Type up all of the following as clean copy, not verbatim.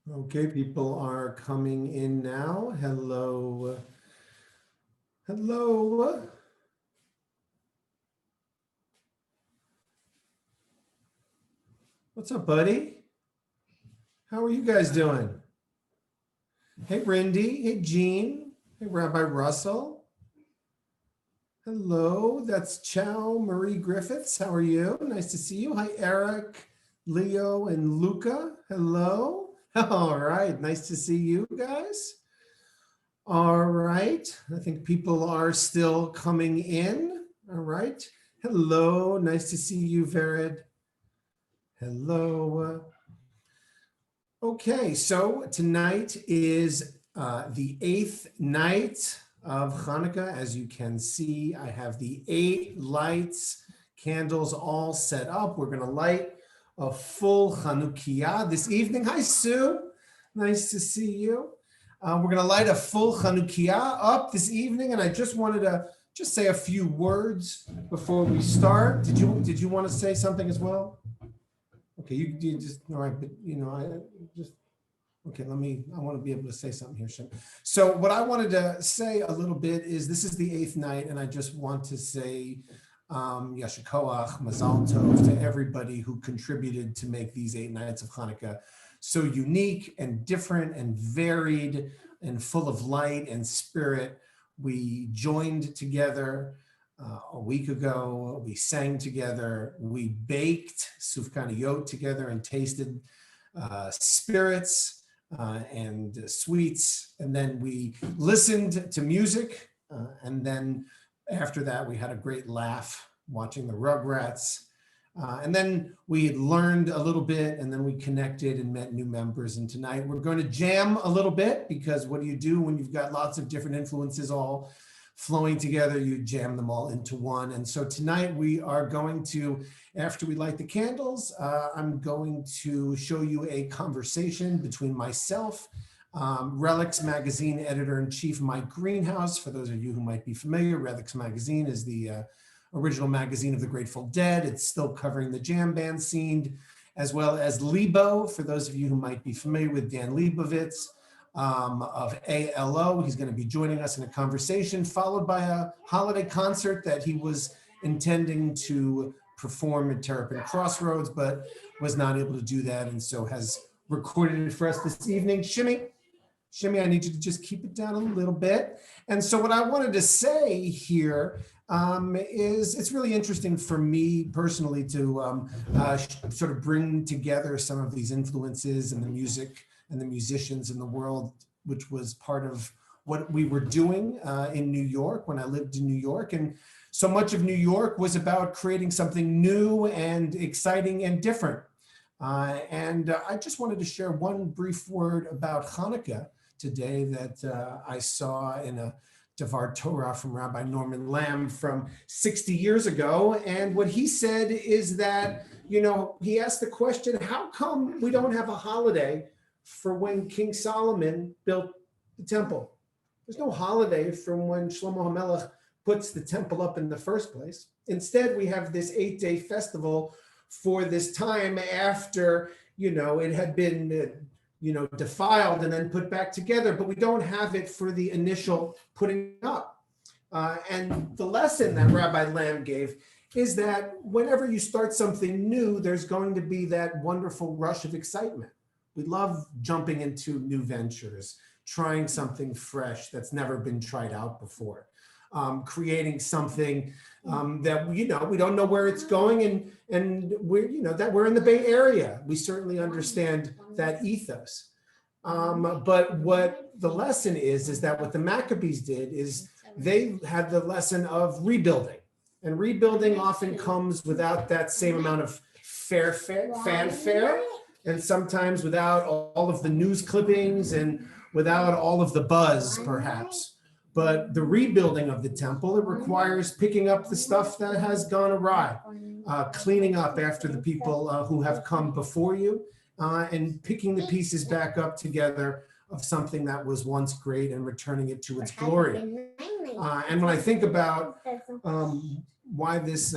Okay, people are coming in now. Hello. Hello. What's up, buddy? How are you guys doing? Hey, Rindy. Hey, Jean. Hey, Rabbi Russell. Hello. That's Chow Marie Griffiths. How are you? Nice to see you. Hi, Eric, Leo, and Luca. Hello. All right. Nice to see you guys. All right. I think people are still coming in. All right. Hello. Nice to see you, Vered. Hello. Okay, so tonight is the 8th night of Hanukkah. As you can see, I have the 8 lights, candles all set up. We're going to light a full Chanukiah this evening. Hi, Sue. Nice to see you. We're going to light a full Chanukiah up this evening, and I just wanted to just say a few words before we start. Did you want to say something as well? Okay, you just, all right, but I just, okay, I want to be able to say something here, Shem. So what I wanted to say a little bit is this is the 8th night, and I just want to say Yasher Koach, Mazal Tov to everybody who contributed to make these 8 nights of Hanukkah so unique and different and varied and full of light and spirit. We joined together a week ago. We sang together. We baked sufganiyot together and tasted spirits and sweets. And then we listened to music. And then after that, we had a great laugh watching the Rugrats. And then we learned a little bit, and then we connected and met new members. And tonight we're going to jam a little bit, because what do you do when you've got lots of different influences all flowing together? You jam them all into one. And so tonight we are going to, after we light the candles, I'm going to show you a conversation between myself, Relics Magazine editor-in-chief Mike Greenhouse. For those of you who might be familiar, Relics Magazine is the original magazine of the Grateful Dead. It's still covering the jam band scene, as well as Lebo, for those of you who might be familiar with Dan Leibovitz of ALO. He's going to be joining us in a conversation, followed by a holiday concert that he was intending to perform at Terrapin Crossroads, but was not able to do that, and so has recorded it for us this evening. Shimmy, I need you to just keep it down a little bit. And so what I wanted to say here is it's really interesting for me personally to sort of bring together some of these influences and the music and the musicians in the world, which was part of what we were doing in New York when I lived in New York. And so much of New York was about creating something new and exciting and different. And I just wanted to share one brief word about Hanukkah today that I saw in a Devar Torah from Rabbi Norman Lamb from 60 years ago. And what he said is that, he asked the question, how come we don't have a holiday for when King Solomon built the temple? There's no holiday from when Shlomo HaMelech puts the temple up in the first place. Instead, we have this 8-day festival for this time after, it had been defiled and then put back together, but we don't have it for the initial putting up. And the lesson that Rabbi Lamb gave is that whenever you start something new, there's going to be that wonderful rush of excitement. We love jumping into new ventures, trying something fresh that's never been tried out before, creating something that we don't know where it's going, and we're that we're in the Bay Area. We certainly understand that ethos. But what the lesson is that what the Maccabees did is they had the lesson of rebuilding, and rebuilding often comes without that same amount of fanfare, and sometimes without all of the news clippings and without all of the buzz, perhaps. But the rebuilding of the temple, it requires picking up the stuff that has gone awry, cleaning up after the people who have come before you, and picking the pieces back up together of something that was once great and returning it to its glory. And when I think about why this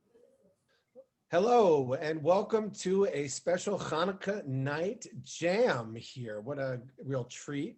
Hello, and welcome to a special Hanukkah night jam here. What a real treat.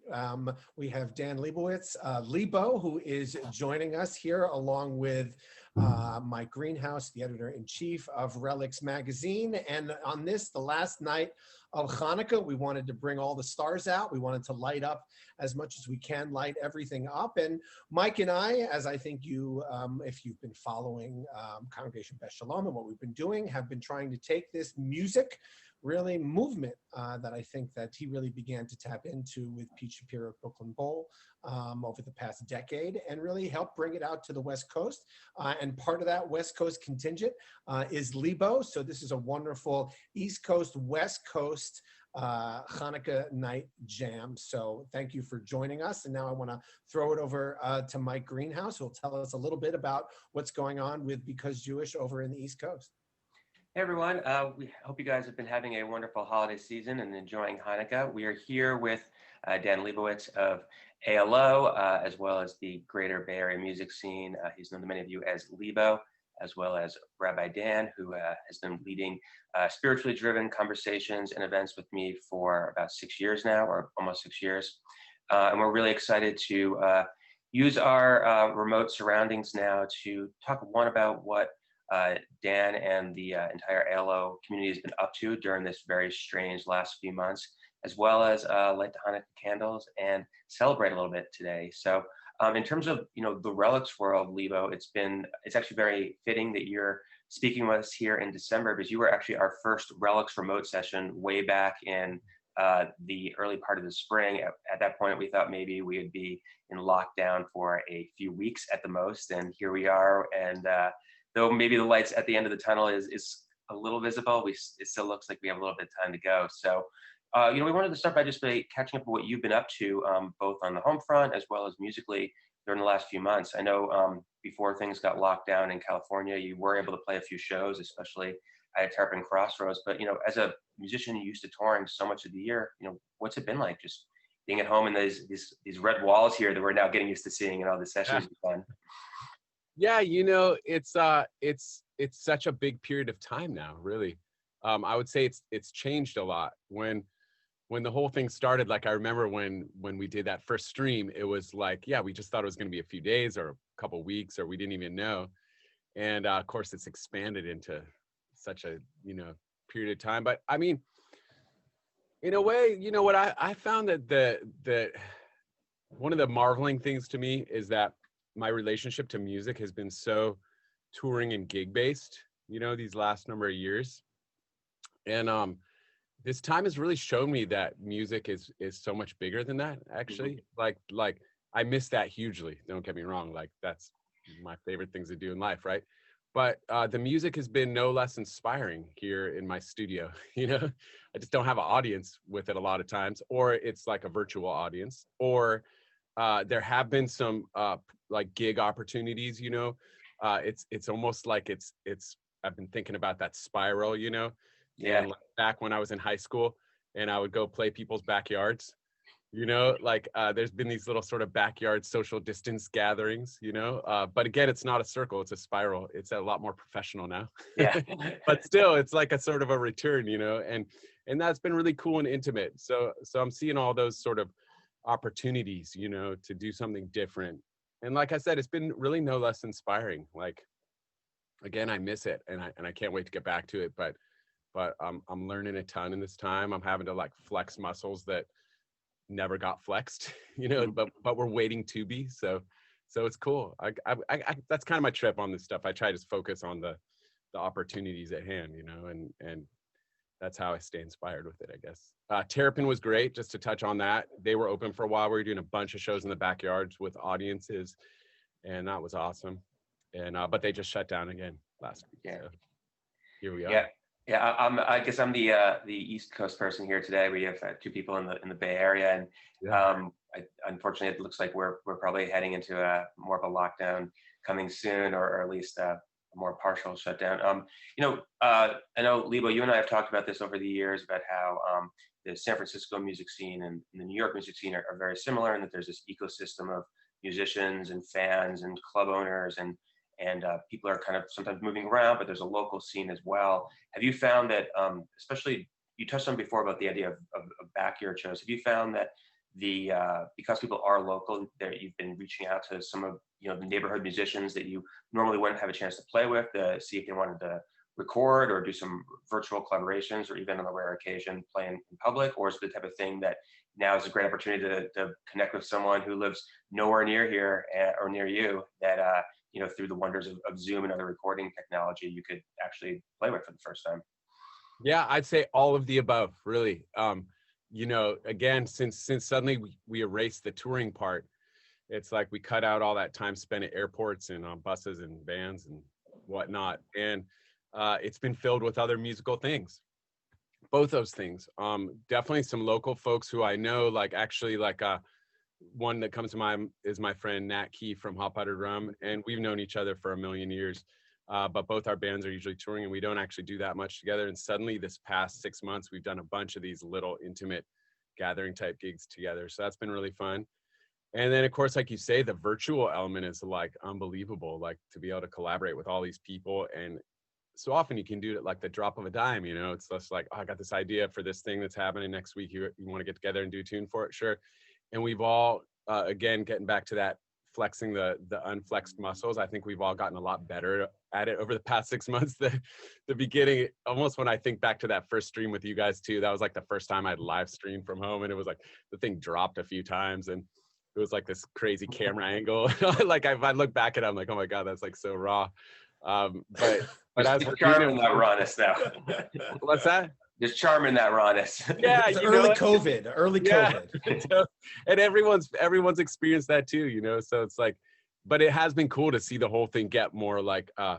We have Dan Leibowitz, Lebo, who is joining us here, along with Mike Greenhouse, the editor-in-chief of Relics Magazine. And on this, the last night of Hanukkah, we wanted to bring all the stars out. We wanted to light up as much as we can, light everything up. And Mike and I, as I think you, if you've been following Congregation Beth Shalom and what we've been doing, have been trying to take this music really movement that I think that he really began to tap into with Pete Shapiro at Brooklyn Bowl over the past decade, and really help bring it out to the West Coast. And part of that West Coast contingent is Lebo. So this is a wonderful East Coast, West Coast Hanukkah night jam. So thank you for joining us. And now I want to throw it over to Mike Greenhouse, who will tell us a little bit about what's going on with Because Jewish over in the East Coast. Hey everyone, we hope you guys have been having a wonderful holiday season and enjoying Hanukkah. We are here with Dan Leibowitz of ALO, as well as the greater Bay Area music scene. He's known to many of you as Lebo, as well as Rabbi Dan, who has been leading spiritually driven conversations and events with me for about 6 years now, or almost 6 years. And we're really excited to use our remote surroundings now to talk about what Dan and the entire ALO community has been up to during this very strange last few months, as well as light the Hanukkah candles and celebrate a little bit today. So in terms of the Relics world, Lebo, it's actually very fitting that you're speaking with us here in December, because you were actually our first Relics remote session way back in the early part of the spring. At that point, we thought maybe we would be in lockdown for a few weeks at the most, and here we are. And though maybe the lights at the end of the tunnel is a little visible, it still looks like we have a little bit of time to go. So, we wanted to start by just catching up with what you've been up to, both on the home front as well as musically during the last few months. I know before things got locked down in California, you were able to play a few shows, especially at Terrapin Crossroads. But as a musician used to touring so much of the year, what's it been like just being at home in these red walls here that we're now getting used to seeing, and all the sessions you've done? Yeah, it's such a big period of time now, really. I would say it's changed a lot. When the whole thing started, like I remember when we did that first stream, it was like, yeah, we just thought it was going to be a few days or a couple weeks, or we didn't even know. And of course, it's expanded into such a period of time. But I mean, in a way, what I found that one of the marveling things to me is that my relationship to music has been so touring and gig based, these last number of years. And this time has really shown me that music is so much bigger than that, actually. Like I miss that hugely. Don't get me wrong. Like that's my favorite things to do in life, right? But the music has been no less inspiring here in my studio. I just don't have an audience with it a lot of times, or it's like a virtual audience, or there have been some like gig opportunities. It's almost like it's I've been thinking about that spiral, Yeah. And like back when I was in high school and I would go play people's backyards, there's been these little sort of backyard social distance gatherings, but again, it's not a circle, it's a spiral. It's a lot more professional now. Yeah. But still, it's like a sort of a return, and that's been really cool and intimate. So I'm seeing all those sort of opportunities, to do something different. And like I said, it's been really no less inspiring. Like, again, I miss it, and I can't wait to get back to it. But I'm learning a ton in this time. I'm having to like flex muscles that never got flexed, but we're waiting to be. So it's cool. I that's kind of my trip on this stuff. I try to focus on the opportunities at hand, and that's how I stay inspired with it, I guess. Terrapin was great, just to touch on that. They were open for a while. We were doing a bunch of shows in the backyards with audiences, and that was awesome. And but they just shut down again last week. Yeah. So here we are. Yeah. I guess I'm the East Coast person here today. We have two people in the Bay Area, and Yeah. unfortunately, it looks like we're probably heading into more of a lockdown coming soon, or at least a more partial shutdown. I know, Lebo, you and I have talked about this over the years, about how the San Francisco music scene and the New York music scene are very similar, in that there's this ecosystem of musicians and fans and club owners and and people are kind of sometimes moving around, but there's a local scene as well. Have you found that, especially you touched on before about the idea of backyard shows, have you found that because people are local, that you've been reaching out to some of the neighborhood musicians that you normally wouldn't have a chance to play with, to see if they wanted to record or do some virtual collaborations, or even on a rare occasion play in public? Or is it the type of thing that now is a great opportunity to connect with someone who lives nowhere near here, or near you, that through the wonders of Zoom and other recording technology, you could actually play with for the first time? Yeah, I'd say all of the above, really. Again, since suddenly we erased the touring part, it's like we cut out all that time spent at airports and on buses and vans and whatnot. And it's been filled with other musical things. Both those things. Definitely some local folks who I know, one that comes to mind is my friend Nat Key from Hot Buttered Rum, and we've known each other for a million years. But both our bands are usually touring, and we don't actually do that much together. And suddenly this past 6 months, we've done a bunch of these little intimate gathering type gigs together. So that's been really fun. And then of course, like you say, the virtual element is like unbelievable, like to be able to collaborate with all these people. And so often you can do it like the drop of a dime, it's just like, oh, I got this idea for this thing that's happening next week. You want to get together and do a tune for it? Sure. And we've all, again, getting back to that, flexing the unflexed muscles. I think we've all gotten a lot better at it over the past 6 months. The beginning, almost when I think back to that first stream with you guys too, that was like the first time I'd live streamed from home, and it was like the thing dropped a few times, and it was like this crazy camera angle. Like if I look back at it, I'm like, oh my God, that's like so raw. But as we're charm in that rawness now. What's that? There's charm in that rawness. Yeah, It's early COVID. And everyone's experienced that too, so it's like, but it has been cool to see the whole thing get more like, I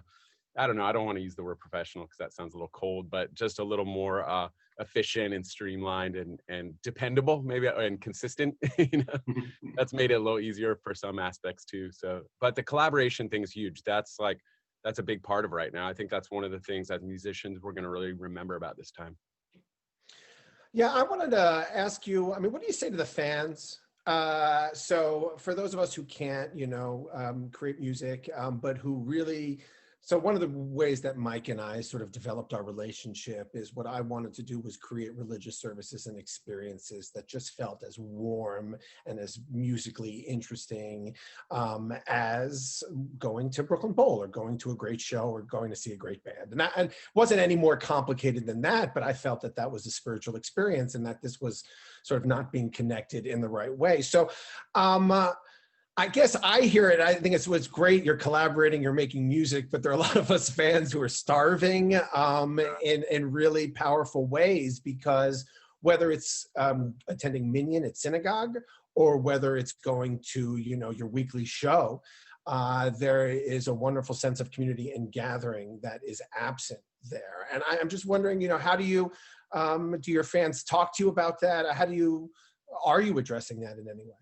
don't know, I don't want to use the word professional because that sounds a little cold, but just a little more efficient and streamlined and dependable, maybe, and consistent. That's made it a little easier for some aspects too. So, but the collaboration thing is huge. That's a big part of right now. I think that's one of the things as musicians we're going to really remember about this time. Yeah, I wanted to ask you, what do you say to the fans? So for those of us who can't, create music, but who really, so one of the ways that Mike and I sort of developed our relationship is what I wanted to do was create religious services and experiences that just felt as warm and as musically interesting as going to Brooklyn Bowl or going to a great show or going to see a great band. And it wasn't any more complicated than that, but I felt that that was a spiritual experience and that this was sort of not being connected in the right way. So I guess I hear it. I think it's great. You're collaborating, you're making music, but there are a lot of us fans who are starving in really powerful ways, because whether it's attending Minyan at synagogue or whether it's going to, your weekly show, there is a wonderful sense of community and gathering that is absent there. And I'm just wondering, how do your fans talk to you about that? Are you addressing that in any way?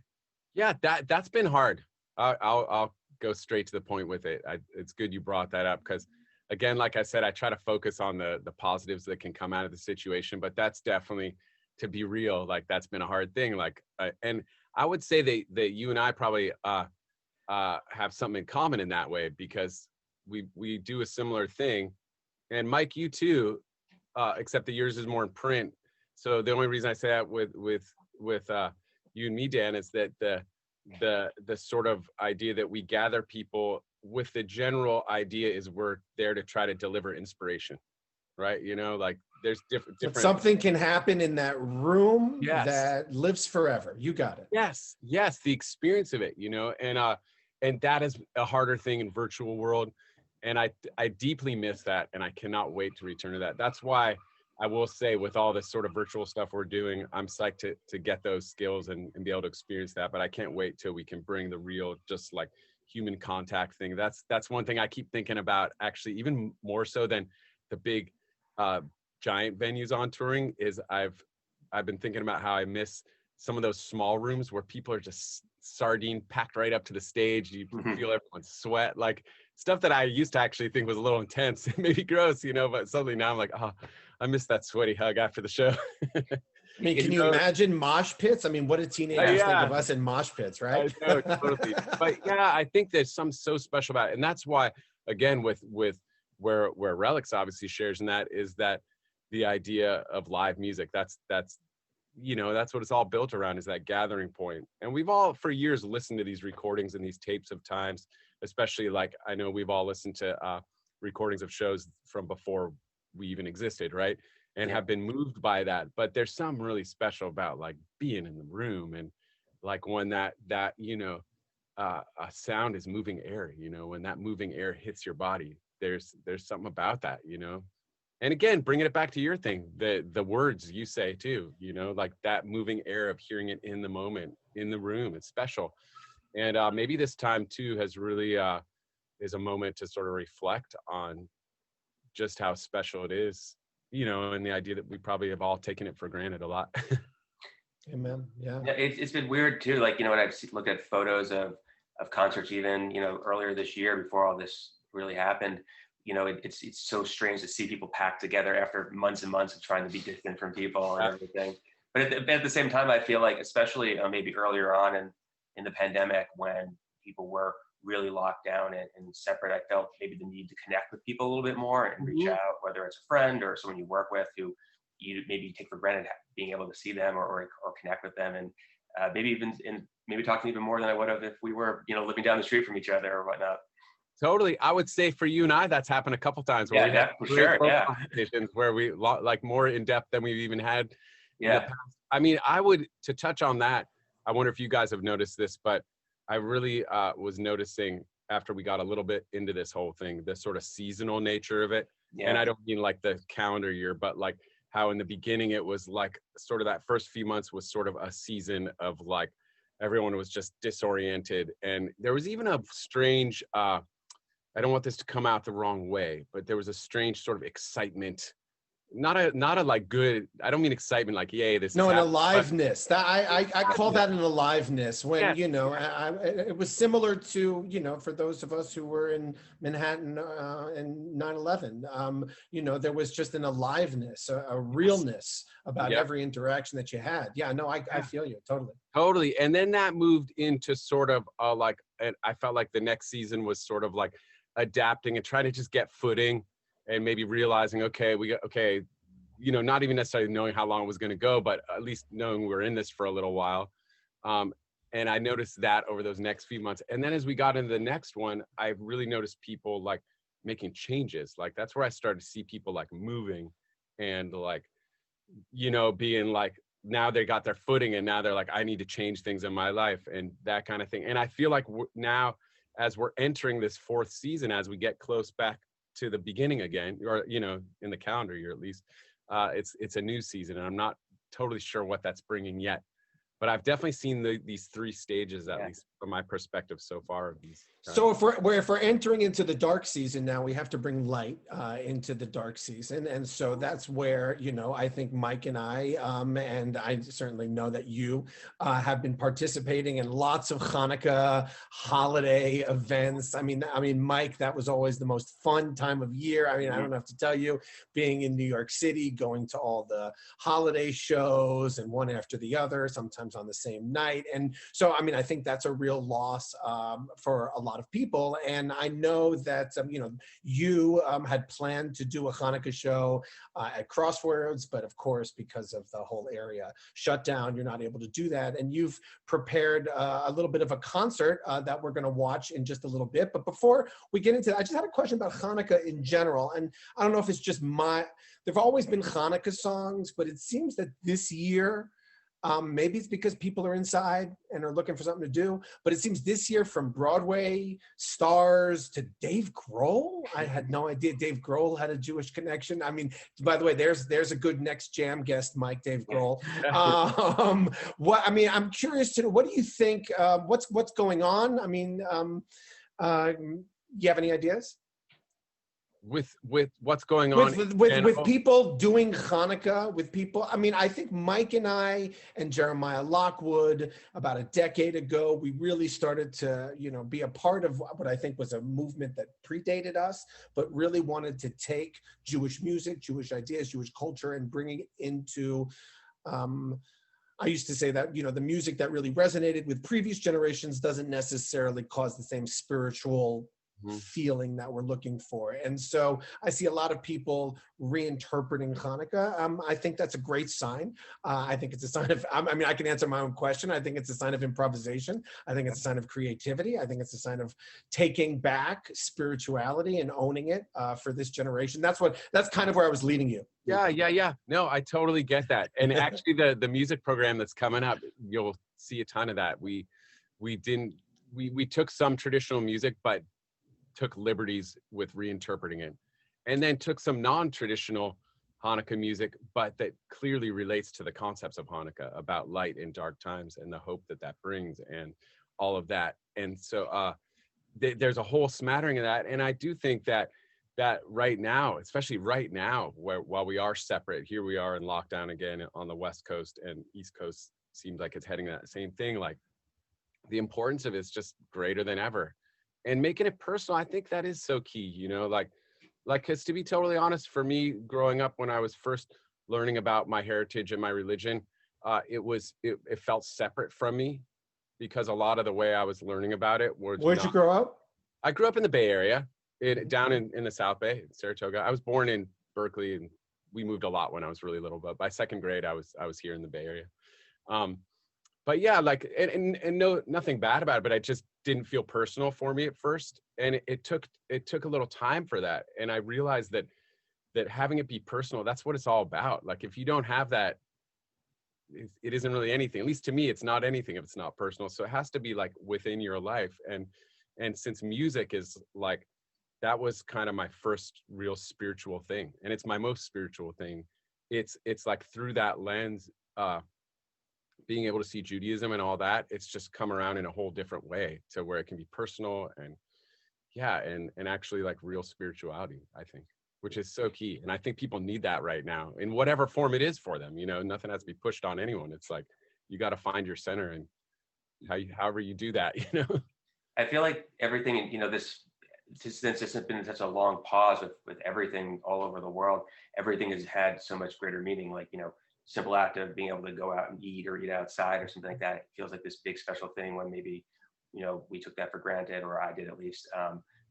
Yeah, that's been hard. I'll go straight to the point with it. It's good you brought that up, because again, like I said, I try to focus on the positives that can come out of the situation, but that's definitely, to be real, like that's been a hard thing. And I would say that you and I probably have something in common in that way, because we do a similar thing. And Mike, you too, except that yours is more in print. So the only reason I say that with you and me, Dan, is that the sort of idea that we gather people with the general idea is we're there to try to deliver inspiration, right? Like there's different. But something can happen in that room that lives forever. You got it. Yes, the experience of it, and that is a harder thing in virtual world, and I deeply miss that, and I cannot wait to return to that. That's why I will say, with all this sort of virtual stuff we're doing, I'm psyched to get those skills and be able to experience that. But I can't wait till we can bring the real, just like human contact thing. That's one thing I keep thinking about, actually, even more so than the big giant venues on touring, is I've been thinking about how I miss some of those small rooms where people are just sardine packed right up to the stage. You feel everyone's sweat, like stuff that I used to actually think was a little intense, maybe gross, but suddenly now I'm like, oh, I miss that sweaty hug after the show. I mean, You can you know, imagine mosh pits? I mean, what did teenagers think yeah. of us in mosh pits, I right? know, totally. But yeah, I think there's something so special about it. And that's why, again, with where Relics obviously shares in that is that the idea of live music, that's you know, that's what it's all built around, is that gathering point. And we've all for years listened to these recordings and these tapes of times, especially like I know we've all listened to recordings of shows from before we even existed, right? And Yeah. have been moved by that. But there's something really special about like being in the room, and like when that you know, a sound is moving air, you know, when that moving air hits your body, there's something about that, you know. And again, bringing it back to your thing, the words you say too, you know, like that moving air of hearing it in the moment, in the room, it's special. And maybe this time too has really is a moment to sort of reflect on just how special it is, you know, and the idea that we probably have all taken it for granted a lot. Amen. Yeah. Yeah, it's been weird too. Like, you know, when I've looked at photos of concerts, even, you know, earlier this year before all this really happened, you know, it's so strange to see people packed together after months and months of trying to be distant from people and everything. But at the same time, I feel like, especially maybe earlier on in the pandemic, when people were really locked down and separate, I felt maybe the need to connect with people a little bit more and reach out, whether it's a friend or someone you work with who you maybe take for granted being able to see them or connect with them, and maybe talking even more than I would have if we were, you know, living down the street from each other or whatnot. Totally. I would say for you and I, that's happened a couple times where Yeah, we had for really sure. close Yeah. conversations where we like more in depth than we've even had in the Yeah. past. I mean, I would, to touch on that, I wonder if you guys have noticed this, but I really was noticing after we got a little bit into this whole thing, the sort of seasonal nature of it. And Yeah. I don't mean like the calendar year, but like how in the beginning it was like sort of that first few months was sort of a season of like everyone was just disoriented. And there was even a strange, I don't want this to come out the wrong way, but there was a strange sort of excitement. Not a like good, I don't mean excitement like, yay, this No, is an happening. aliveness. That I call that an aliveness. When Yeah. you know, it was similar to, you know, for those of us who were in Manhattan in 9/11. You know, there was just an aliveness, a realness about Yep. every interaction that you had. Yeah, no, I feel you totally. Totally. And then that moved into sort of like, and I felt like the next season was sort of like adapting and trying to just get footing and maybe realizing, okay, you know, not even necessarily knowing how long it was going to go, but at least knowing we're in this for a little while. And I noticed that over those next few months. And then as we got into the next one, I really noticed people like making changes. Like that's where I started to see people like moving and like, you know, being like, now they got their footing and now they're like, I need to change things in my life and that kind of thing. And I feel like now as we're entering this fourth season, as we get close back to the beginning again, or, you know, in the calendar year at least, it's a new season and I'm not totally sure what that's bringing yet. But I've definitely seen these three stages, at least from my perspective so far. Of these. So if we're entering into the dark season now, we have to bring light into the dark season, and so that's where, you know, I think Mike and I, and I certainly know that you have been participating in lots of Hanukkah holiday events. I mean, Mike, that was always the most fun time of year. I mean, I don't have to tell you, being in New York City, going to all the holiday shows and one after the other, sometimes on the same night, and so I mean, I think that's a real loss for a lot of people. And I know that, you know, you had planned to do a Hanukkah show at Crossroads, but of course, because of the whole area shut down, you're not able to do that. And you've prepared a little bit of a concert that we're going to watch in just a little bit. But before we get into that, I just had a question about Hanukkah in general. And I don't know if it's just there've always been Hanukkah songs, but it seems that this year, maybe it's because people are inside and are looking for something to do, but it seems this year, from Broadway stars to Dave Grohl, I had no idea Dave Grohl had a Jewish connection. I mean, by the way, there's a good next jam guest, Mike, Dave Grohl. I'm curious to know, what do you think? What's going on? I mean, you have any ideas? With what's going on with people doing Hanukkah, with people. I mean, I think Mike and I and Jeremiah Lockwood, about a decade ago, we really started to, you know, be a part of what I think was a movement that predated us, but really wanted to take Jewish music, Jewish ideas, Jewish culture, and bring it into I used to say that, the music that really resonated with previous generations doesn't necessarily cause the same spiritual feeling that we're looking for. And so I see a lot of people reinterpreting Hanukkah. I think that's a great sign. I think it's a sign of, I mean, I can answer my own question. I think it's a sign of improvisation. I think it's a sign of creativity. I think it's a sign of taking back spirituality and owning it for this generation. That's kind of where I was leading you. Yeah. No, I totally get that. And actually the music program that's coming up, you'll see a ton of that. We took some traditional music, but took liberties with reinterpreting it, and then took some non-traditional Hanukkah music, but that clearly relates to the concepts of Hanukkah about light in dark times and the hope that brings and all of that. And so there's a whole smattering of that. And I do think that right now, especially right now, while we are separate, here we are in lockdown again on the West Coast, and East Coast seems like it's heading that same thing. Like, the importance of it is just greater than ever. And making it personal, I think that is so key, like, because to be totally honest, for me, growing up, when I was first learning about my heritage and my religion, it felt separate from me, because a lot of the way I was learning about it was. Where'd you grow up? I grew up in the Bay Area, down in the South Bay, Saratoga. I was born in Berkeley, and we moved a lot when I was really little, but by second grade, I was here in the Bay Area. But yeah, like, and no, nothing bad about it, but I just didn't feel personal for me at first. And it took a little time for that. And I realized that having it be personal, that's what it's all about. Like, if you don't have that, it isn't really anything. At least to me, it's not anything if it's not personal. So it has to be like within your life. And since music is like, that was kind of my first real spiritual thing. And it's my most spiritual thing. It's like through that lens, being able to see Judaism and all that, it's just come around in a whole different way to where it can be personal and actually like real spirituality, I think, which is so key. And I think people need that right now in whatever form it is for them. Nothing has to be pushed on anyone. It's like, you got to find your center, and however you do that, I feel like everything, since it's been such a long pause with everything all over the world, everything has had so much greater meaning. Like, simple act of being able to go out and eat outside or something like that, it feels like this big special thing when maybe, we took that for granted, or I did at least.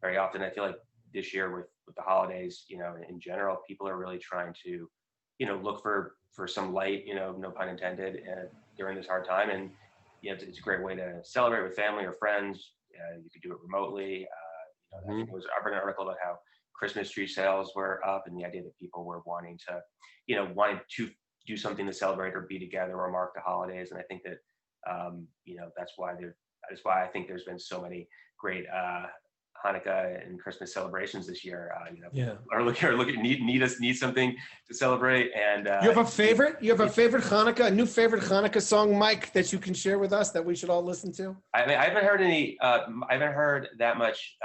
Very often, I feel like this year with the holidays, in general, people are really trying to, look for some light, no pun intended, during this hard time. And, it's a great way to celebrate with family or friends. You could do it remotely. I think I read an article about how Christmas tree sales were up, and the idea that people were wanting to do something to celebrate or be together or mark the holidays. And I think that, that's why I think there's been so many great Hanukkah and Christmas celebrations this year. Or need something to celebrate. And you have a favorite Hanukkah, a new favorite Hanukkah song, Mike, that you can share with us that we should all listen to? I mean, I haven't heard that much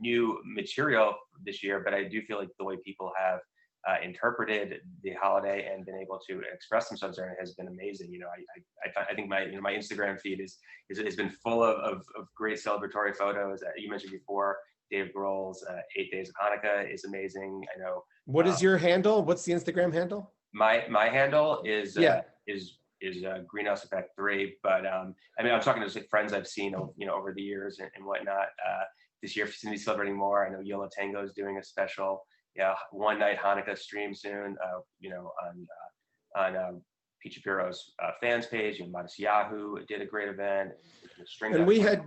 new material this year, but I do feel like the way people have interpreted the holiday and been able to express themselves there has been amazing. I think my Instagram feed has been full of great celebratory photos. You mentioned before, Dave Grohl's 8 Days of Hanukkah is amazing. I know. What is your handle? What's the Instagram handle? My handle is Greenhouse Effect 3. But I mean, I'm talking to like friends I've seen over the years and whatnot. This year, seems to be celebrating more. I know Yola Tango is doing a special one night Hanukkah stream soon, on Pete Shapiro's fans page, and Modest Yahoo did a great event. And we had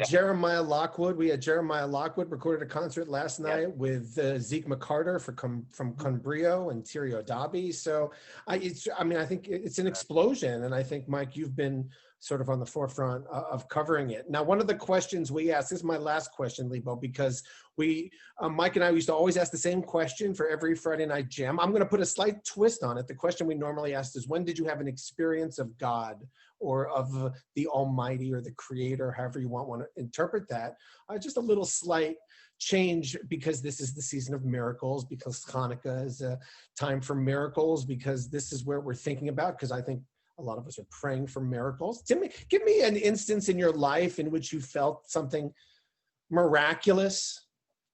Jeremiah Lockwood. Jeremiah Lockwood recorded a concert last night with Zeke McCarter from Conbrio and Tirio Dabi. So I think it's an explosion. And I think, Mike, you've been sort of on the forefront of covering it. Now, one of the questions we asked, this is my last question, Lebo, because Mike and I used to always ask the same question for every Friday night jam. I'm going to put a slight twist on it. The question we normally ask is, when did you have an experience of God or of the Almighty or the Creator, however you want to interpret that? Just a little slight change, because this is the season of miracles, because Hanukkah is a time for miracles, because this is where we're thinking about, because I think a lot of us are praying for miracles. Give me an instance in your life in which you felt something miraculous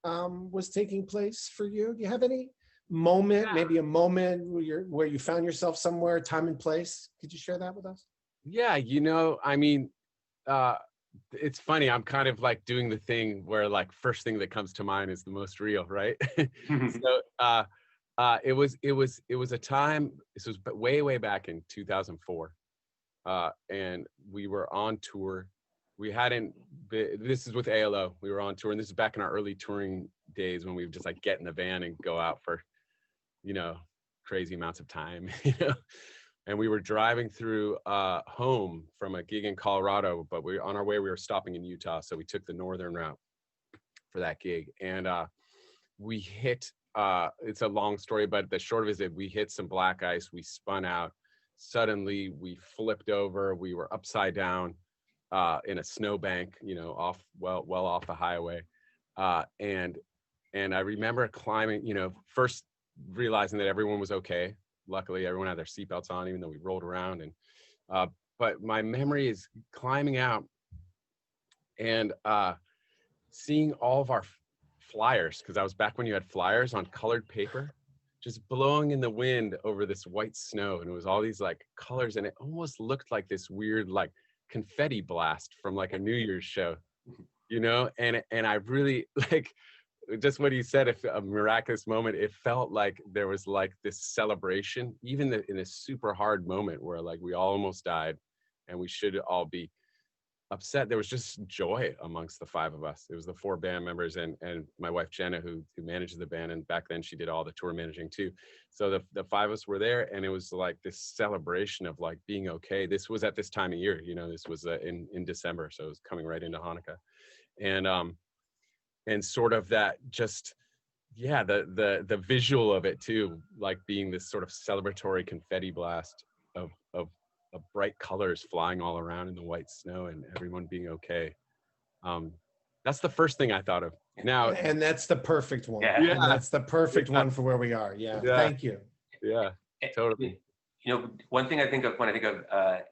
was taking place for you. Do you have any moment, Yeah. maybe a moment where you found yourself somewhere, time and place. Could you share that with us? Yeah, I mean, uh, it's funny. I'm kind of like doing the thing where like first thing that comes to mind is the most real, right? So it was a time. This was way back in 2004, and we were on tour. We hadn't. This is with ALO. We were on tour, and this is back in our early touring days when we would just like get in the van and go out for, you know, crazy amounts of time, you know. And we were driving through home from a gig in Colorado, but on our way we were stopping in Utah, so we took the northern route for that gig. And we hit. It's a long story, but the short of it is that we hit some black ice. We spun out. Suddenly, we flipped over. We were upside down in a snowbank, you know, well off the highway. And I remember climbing. You know, first realizing that everyone was okay. Luckily, everyone had their seatbelts on, even though we rolled around. And but my memory is climbing out and seeing all of our flyers, because I was back when you had flyers on colored paper, just blowing in the wind over this white snow, and it was all these like colors, and it almost looked like this weird like confetti blast from like a New Year's show, you know. And I really like. Just what you said, if a miraculous moment, it felt like there was like this celebration, even in a super hard moment where like we all almost died and we should all be upset. There was just joy amongst the five of us. It was the four band members and my wife, Jenna, who manages the band. And back then she did all the tour managing too. So the five of us were there, and it was like this celebration of like being okay. This was at this time of year, you know, this was in December. So it was coming right into Hanukkah. And sort of that just, yeah, the visual of it too, like being this sort of celebratory confetti blast of bright colors flying all around in the white snow and everyone being okay. That's the first thing I thought of. Now, And that's the perfect one. Yeah. And that's the perfect one for where we are. Yeah. Yeah. Thank you. yeah, totally. You know, one thing I think of when I think of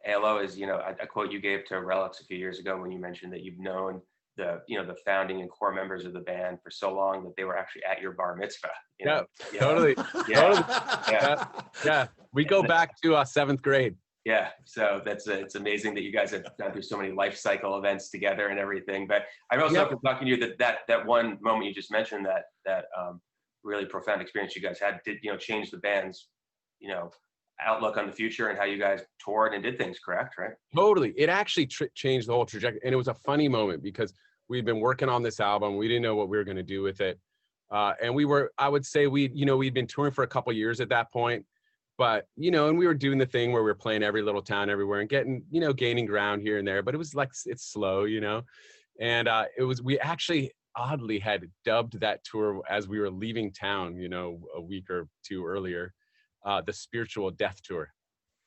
ALO is, you know, a quote you gave to Relics a few years ago when you mentioned that you've known the founding and core members of the band for so long that they were actually at your bar mitzvah. You know? Totally. Yeah. Totally. Yeah. Yeah. We go back to seventh grade. Yeah, so it's amazing that you guys have gone through so many life cycle events together and everything. But I'm also talking to you that one moment you just mentioned, that really profound experience you guys had, did, you know, change the band's, you know, outlook on the future and how you guys toured and did things, correct? Right? Totally. It actually changed the whole trajectory. And it was a funny moment because we'd been working on this album. We didn't know what we were going to do with it. And I would say we'd been touring for a couple of years at that point, but, you know, and we were doing the thing where we were playing every little town everywhere and gaining ground here and there, but it was like, it's slow, you know? And we actually oddly had dubbed that tour as we were leaving town, you know, a week or two earlier, the Spiritual Death Tour.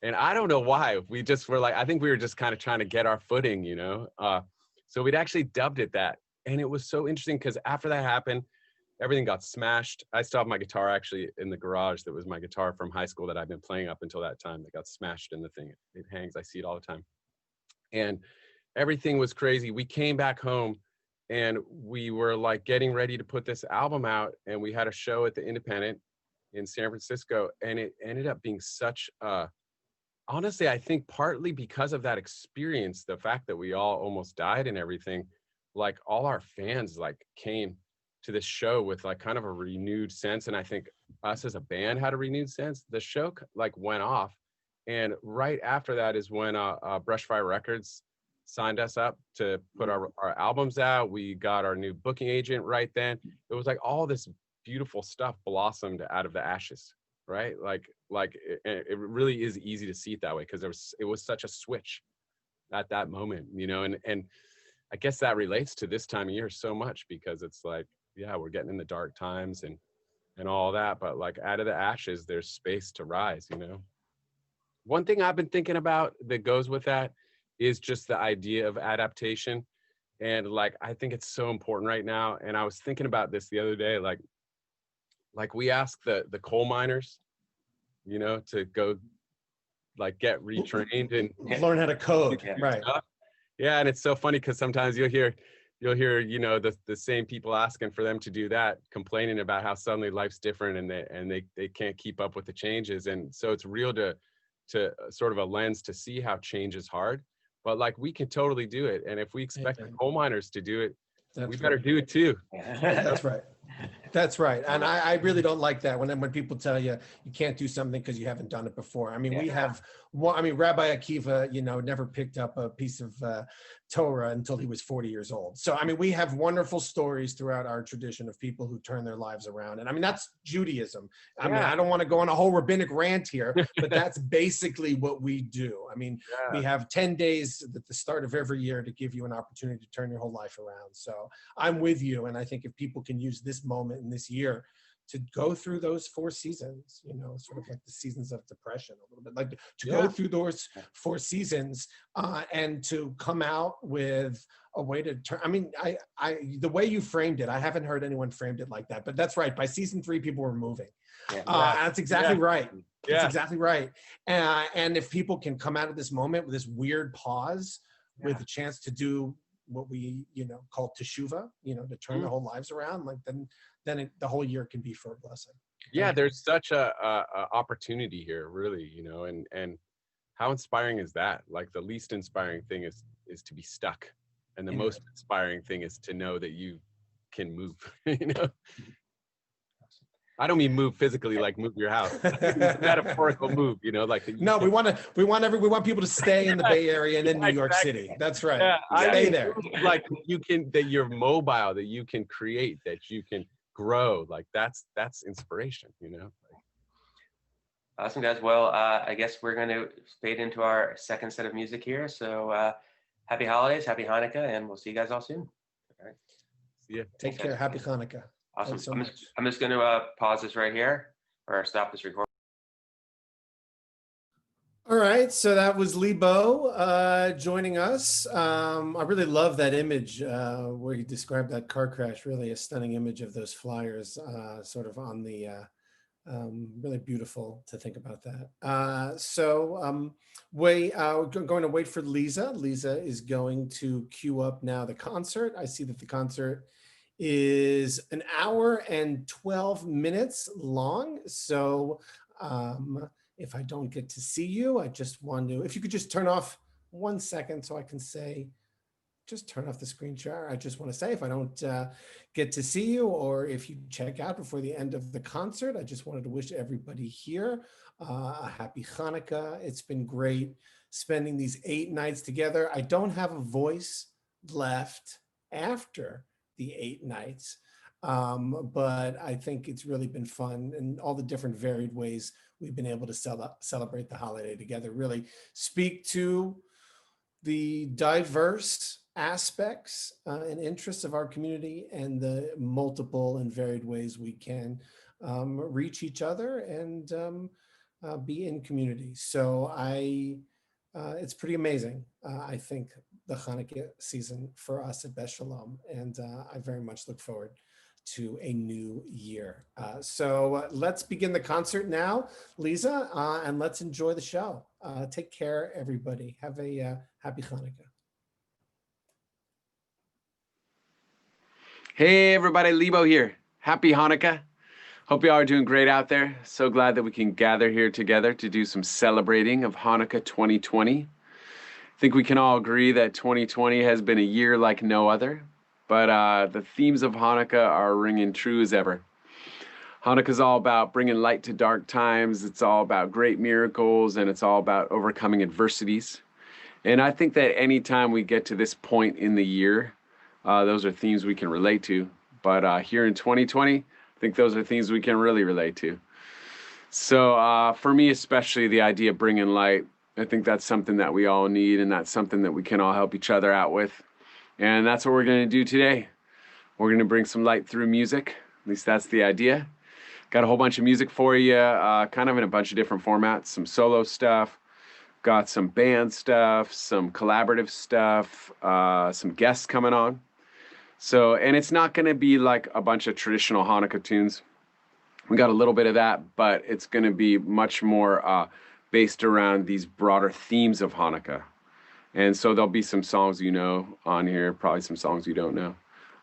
And I don't know why. We just were like, I think we were just kind of trying to get our footing, you know? So we'd actually dubbed it that. And it was so interesting because after that happened, everything got smashed. I still have my guitar actually in the garage. That was my guitar from high school that I've been playing up until that time that got smashed in the thing. It hangs, I see it all the time. And everything was crazy. We came back home and we were like getting ready to put this album out. And we had a show at the Independent in San Francisco. And it ended up being such honestly, I think partly because of that experience, the fact that we all almost died and everything, like all our fans like came to this show with like kind of a renewed sense. And I think us as a band had a renewed sense. The show like went off. And right after that is when Brushfire Records signed us up to put our albums out. We got our new booking agent right then. It was like all this beautiful stuff blossomed out of the ashes, right? Like it really is easy to see it that way because it was such a switch at that moment, you know. And I guess that relates to this time of year so much because it's like, yeah, we're getting in the dark times and all that, but like out of the ashes, there's space to rise, you know. One thing I've been thinking about that goes with that is just the idea of adaptation. And like, I think it's so important right now. And I was thinking about this the other day, like we ask the coal miners, you know, to go like get retrained and Learn how to code. Right. Yeah. And it's so funny because sometimes you'll hear you'll hear, you know, the same people asking for them to do that, complaining about how suddenly life's different and they can't keep up with the changes. And so it's real to sort of a lens to see how change is hard, but like we can totally do it. And if we expect the coal miners to do it, we better do it too. That's right. That's right. And I really don't like that when people tell you you can't do something because you haven't done it before. I mean, we have one, I mean, Rabbi Akiva, you know, never picked up a piece of Torah until he was 40 years old. So, I mean, we have wonderful stories throughout our tradition of people who turn their lives around. And I mean, that's Judaism. I mean, I don't want to go on a whole rabbinic rant here, but that's basically what we do. I mean, we have 10 days at the start of every year to give you an opportunity to turn your whole life around. So I'm with you. And I think if people can use this moment in this year to go through those 4 seasons, you know, sort of like the seasons of depression, a little bit like to go through those 4 seasons and to come out with a way to turn. I mean, the way you framed it, I haven't heard anyone framed it like that, but that's right. By season 3, people were moving. That's exactly right. That's exactly right. And if people can come out of this moment with this weird pause with a chance to do what we, you know, call teshuva, you know, to turn their whole lives around, like then the whole year can be for a blessing. Yeah, there's such a opportunity here, really, you know, and how inspiring is that? Like the least inspiring thing is to be stuck, and the most inspiring thing is to know that you can move. You know, I don't mean move physically, like move your house. Metaphorical move, you know, like no, we want people to stay in the Bay Area and in New York City. That's right. Yeah, stay there. Like that you're mobile, that you can create, that you can grow. Like that's inspiration, you know. Awesome, guys. Well, I guess we're going to fade into our second set of music here. So happy holidays, happy Hanukkah, and we'll see you guys all soon. All right. See ya. Take care. Happy Hanukkah. Awesome. So I'm just going to pause this right here or stop this recording. All right, so that was Lebo joining us. I really love that image where you described that car crash. Really a stunning image of those flyers sort of on the, really beautiful to think about that. We're going to wait for Lisa. Lisa is going to queue up now the concert. I see that the concert is 1 hour and 12 minutes long. So if I don't get to see you, I just want to, if you could just turn off 1 second so I can say, just turn off the screen share. I just want to say, if I don't get to see you, or if you check out before the end of the concert, I just wanted to wish everybody here a happy Hanukkah. It's been great spending these 8 nights together. I don't have a voice left after the 8 nights, but I think it's really been fun, and all the different varied ways we've been able to celebrate the holiday together really speak to the diverse aspects and interests of our community, and the multiple and varied ways we can reach each other and be in community. So it's pretty amazing, I think, the Hanukkah season for us at Beth Shalom, and I very much look forward to a new year. So let's begin the concert now, Lisa, and let's enjoy the show. Take care, everybody. Have a happy Hanukkah. Hey everybody, Lebo here. Happy Hanukkah. Hope you all are doing great out there. So glad that we can gather here together to do some celebrating of Hanukkah 2020. I think we can all agree that 2020 has been a year like no other, but the themes of Hanukkah are ringing true as ever. Hanukkah is all about bringing light to dark times. It's all about great miracles, and it's all about overcoming adversities. And I think that anytime we get to this point in the year, those are themes we can relate to. But here in 2020, I think those are themes we can really relate to. So for me, especially the idea of bringing light, I think that's something that we all need, and that's something that we can all help each other out with. And that's what we're going to do today. We're going to bring some light through music. At least that's the idea. Got a whole bunch of music for you, kind of in a bunch of different formats. Some solo stuff, got some band stuff, some collaborative stuff, some guests coming on. So, and it's not going to be like a bunch of traditional Hanukkah tunes. We got a little bit of that, but it's going to be much more based around these broader themes of Hanukkah. And so there'll be some songs you know on here, probably some songs you don't know.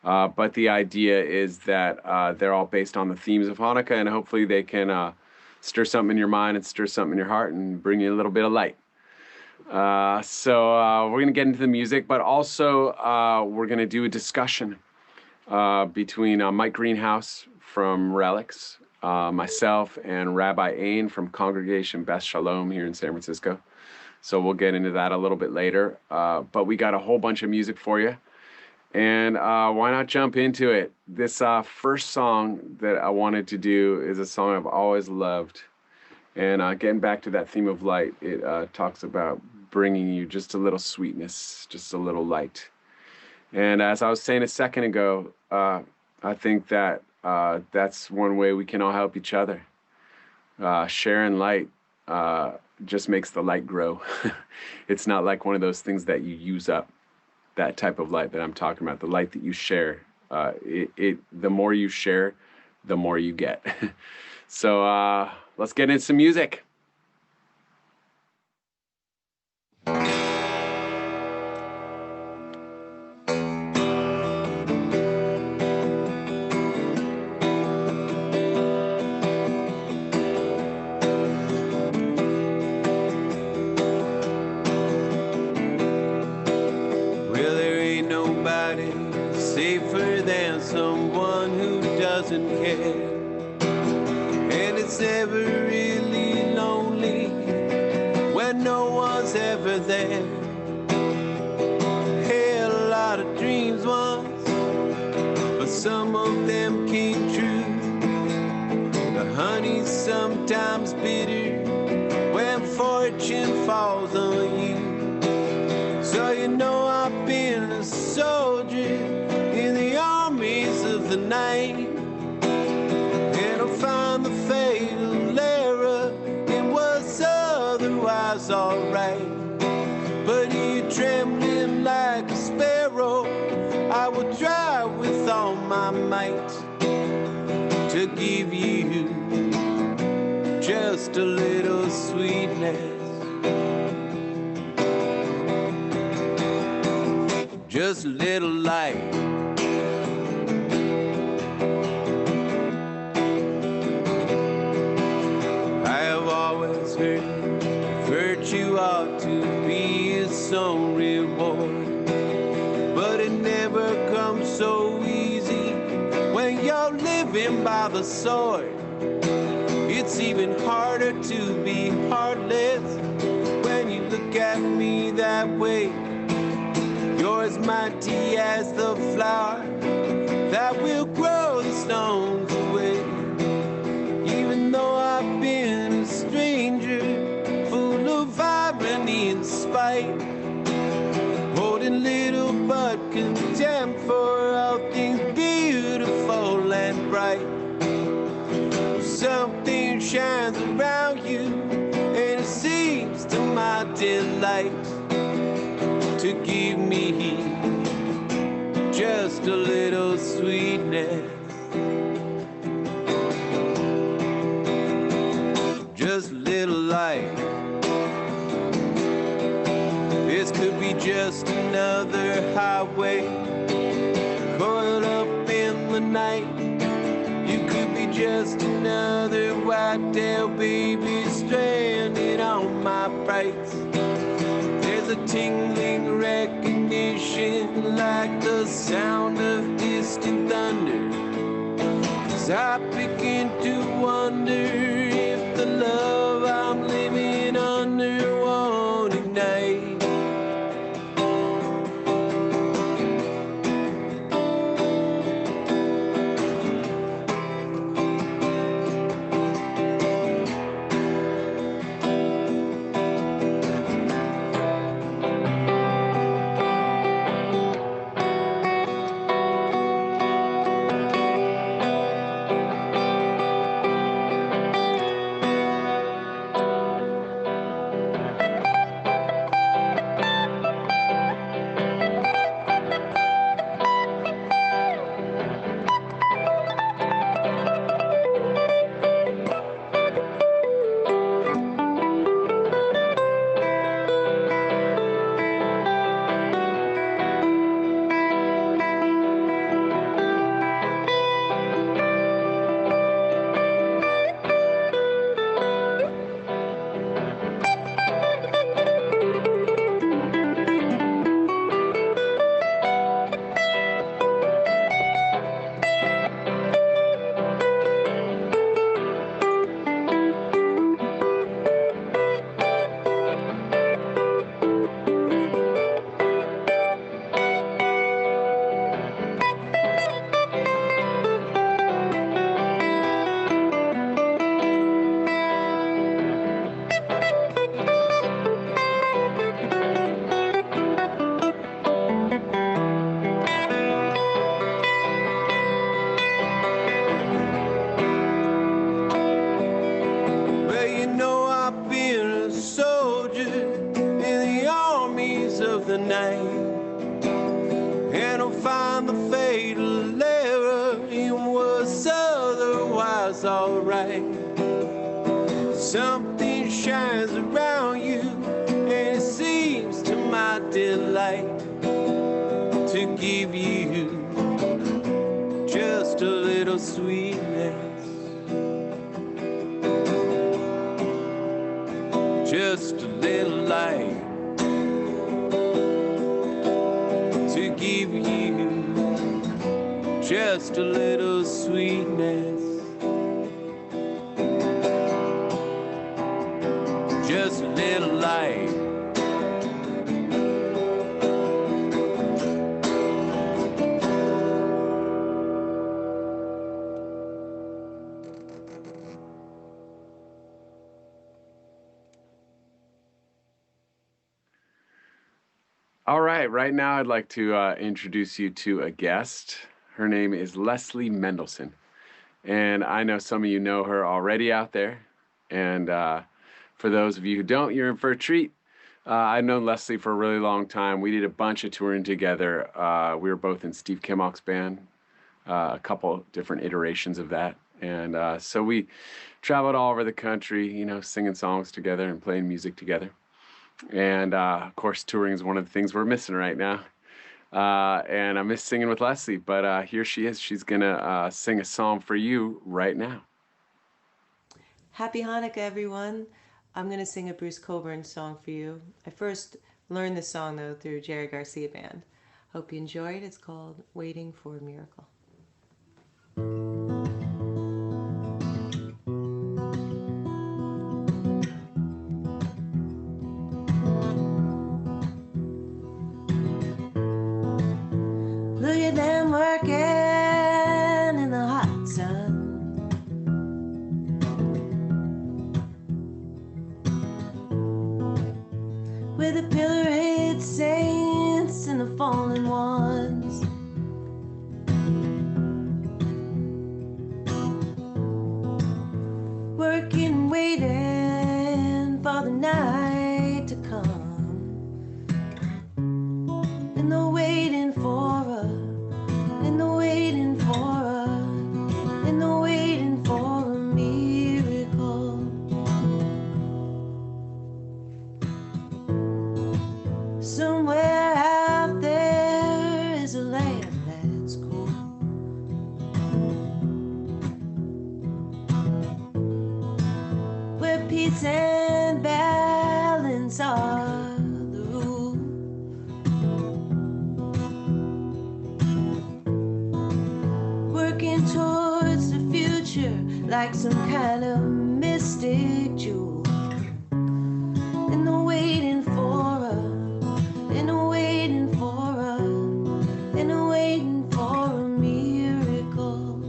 But the idea is that they're all based on the themes of Hanukkah, and hopefully they can stir something in your mind and stir something in your heart and bring you a little bit of light. So we're going to get into the music, but also we're going to do a discussion between Mike Greenhouse from Relics, myself, and Rabbi Ain from Congregation Beth Shalom here in San Francisco. So we'll get into that a little bit later. But we got a whole bunch of music for you. And why not jump into it? This first song that I wanted to do is a song I've always loved. And getting back to that theme of light, it talks about bringing you just a little sweetness, just a little light. And as I was saying a second ago, I think that that's one way we can all help each other. Sharing light just makes the light grow. It's not like one of those things that you use up, that type of light that I'm talking about, the light that you share. The more you share, the more you get. So let's get into some music. Safer than someone who doesn't care, and it's never really lonely when no one's ever there. Had a lot of dreams once, but some of them came true. The honey's sometimes bitter when fortune falls on you. So you know I've been a soldier in the armies of the night, and I'll find the fatal error in what's otherwise alright. But you're trembling like a sparrow, I will try with all my might to give you just a little sweetness, just a little light. Virtue ought to be its own reward, but it never comes so easy when you're living by the sword. It's even harder to be heartless when you look at me that way. You're as mighty as the flower that will grow the stones away. Even though I've been a stranger, irony and spite, holding little but contempt for all things beautiful and bright. Something shines around you, and it seems to my delight to give me just a little sweetness, just a little light. This could be just another highway coiled up in the night. You could be just another white-tailed baby stranded on my price. There's a tingling recognition like the sound of distant thunder, as I begin to wonder if the love I'm living under won't ignite. find the fatal error in what's otherwise alright. Something shines around you, and it seems to my delight to give you just a little sweetness, just a little light, to give you just a little sweetness, just a little light. All right now I'd like to introduce you to a guest. Her name is Leslie Mendelson. And I know some of you know her already out there. And for those of you who don't, you're in for a treat. I've known Leslie for a really long time. We did a bunch of touring together. We were both in Steve Kimock's band, a couple different iterations of that. And so we traveled all over the country, you know, singing songs together and playing music together. And of course, touring is one of the things we're missing right now. And I miss singing with Leslie, but here she is. She's gonna sing a song for you right now. Happy Hanukkah, everyone. I'm going to sing a Bruce Cockburn song for you. I first learned this song, though, through Jerry Garcia Band. Hope you enjoy it. It's called Waiting for a Miracle. Look at them working in the hot sun. With the pilloried saints and the fallen ones. Working, waiting for the night to come. And the waiting for a, and the waiting for a, and the waiting for a miracle. Somewhere out there is a land that's cool, where peace and balance are the rule. Working towards the future like some kind of mystic jewel. And the waiting for a, and a waiting for a, and a waiting for a miracle.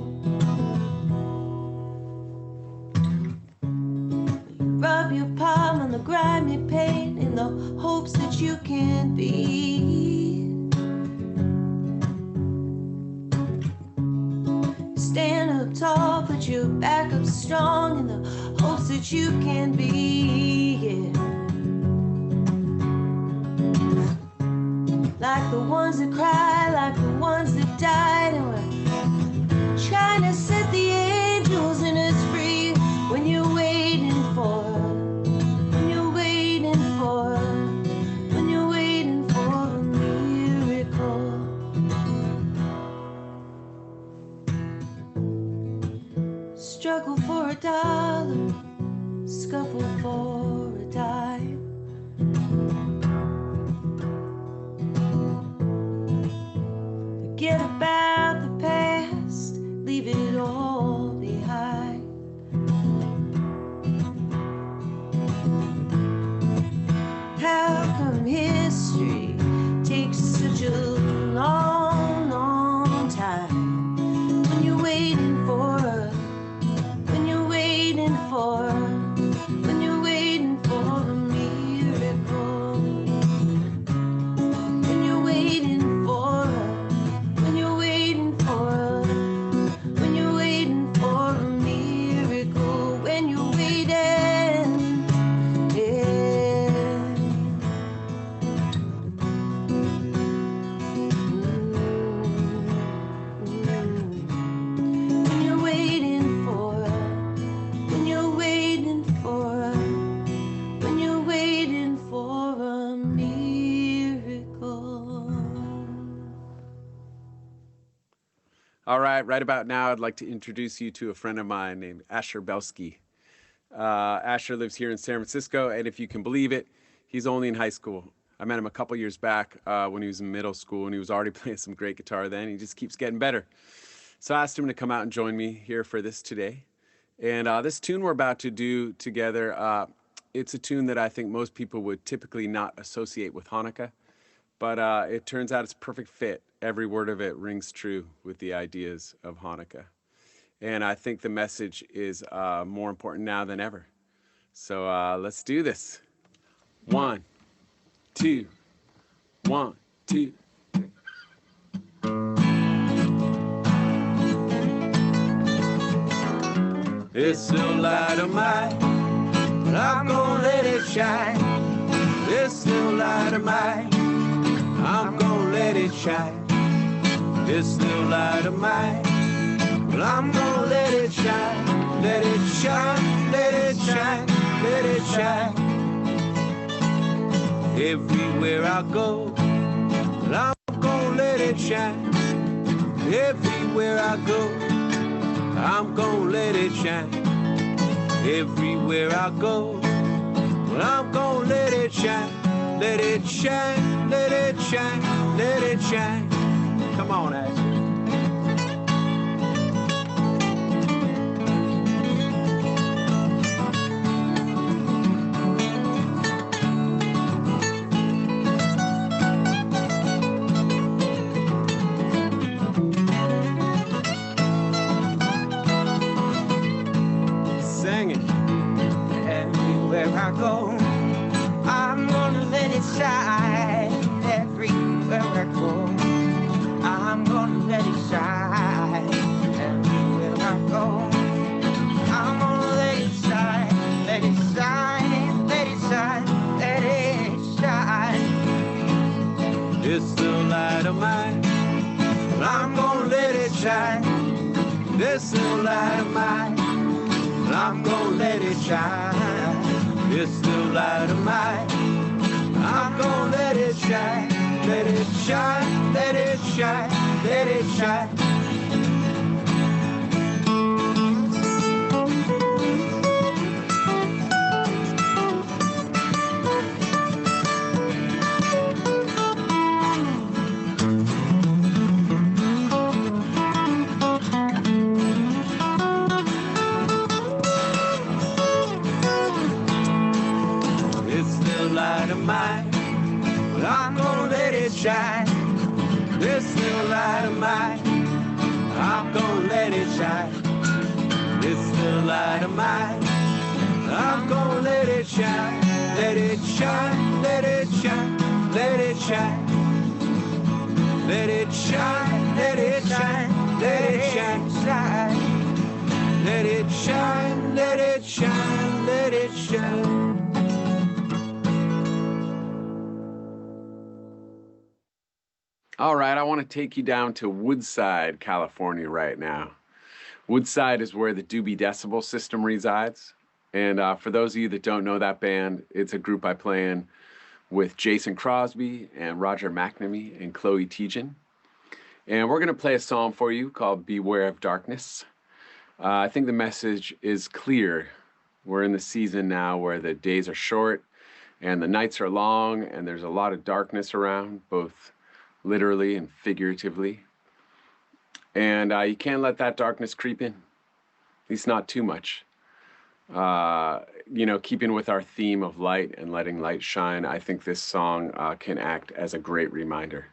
You rub your palm on the grimy paint in the hopes that you can be. Stand up tall, put your back up strong in the hopes that you can be. Yeah. Like the ones that cry, like the ones that died, and we're trying to set the angels in us free. When you're waiting for, when you're waiting for, when you're waiting for a miracle. Struggle for a dollar, scuffle for a dime. Forget about the past, leave it all behind. How come history takes such a long, long time? When you're waiting for a, when you're waiting for a, when you're waiting for a miracle. When you're waiting for a, when you're waiting All right about now, I'd like to introduce you to a friend of mine named Asher Belsky. Asher lives here in San Francisco, and if you can believe it, he's only in high school. I met him a couple years back when he was in middle school, and he was already playing some great guitar then. He just keeps getting better. So I asked him to come out and join me here for this today. And this tune we're about to do together, it's a tune that I think most people would typically not associate with Hanukkah, but it turns out it's a perfect fit. Every word of it rings true with the ideas of Hanukkah. And I think the message is more important now than ever. So let's do this. 1, 2, 1, 2. This little light of mine, but I'm gonna let it shine. This little light of mine, I'm gonna let it shine. This little light of mine, but I'm gonna let it shine. Let it shine, let it shine, let it shine. Everywhere I go, but I'm gonna let it shine. Everywhere I go, I'm gonna let it shine. Everywhere I go, well, I'm gonna let it shine. Let it shine, let it shine, let it shine. Come on, Ashley. Everywhere I go, I'm gonna let it shine. Everywhere I go, I'm gonna let it shine. Everywhere I go, I'm gonna let it shine. Let it shine, let it shine, let it shine. This little light of mine, I'm gonna let it shine. This little light of mine, I'm gonna let it shine. This little light of mine, I'm gonna let it shine. Let it shine, let it shine, let it shine. Mine, but I'm gonna let it shine. This little light of mine, I'm gonna let it shine. This little light of mine, I'm gonna let it shine. Let it shine, let it shine, let it shine. Let it shine, let it shine, let it shine. Let it shine, let it shine, let it shine. All right, I want to take you down to Woodside, California right now. Woodside is where the Dooby Decibel System resides. And for those of you that don't know that band, it's a group I play in with Jason Crosby and Roger McNamee and Chloe Tejan. And we're going to play a song for you called Beware of Darkness. I think the message is clear. We're in the season now where the days are short and the nights are long and there's a lot of darkness around, both literally and figuratively. And you can't let that darkness creep in, at least not too much. You know, keeping with our theme of light and letting light shine, I think this song can act as a great reminder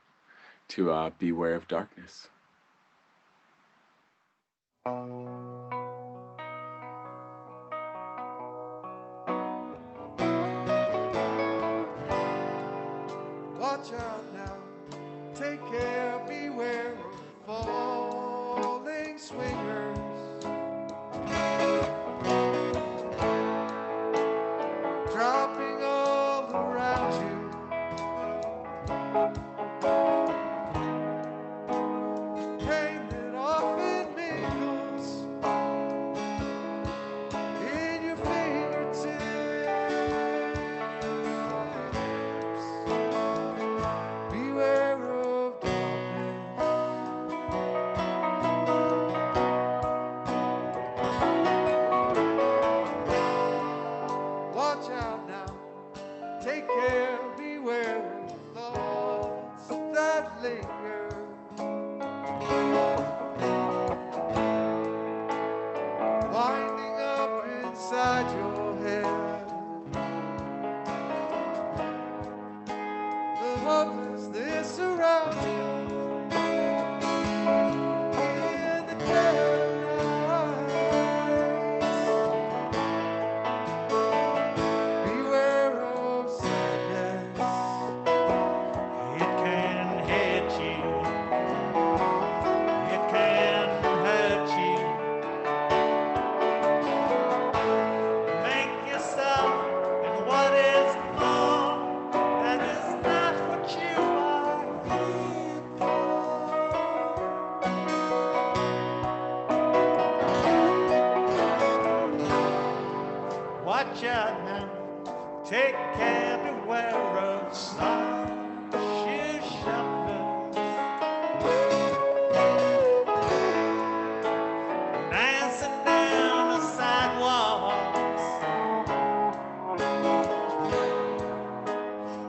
to beware of darkness. Watch out now, take care, beware of falling swingers. Dropping all around you. Pain that often mingles take everywhere of side shoe shoppers, dancing down the sidewalks.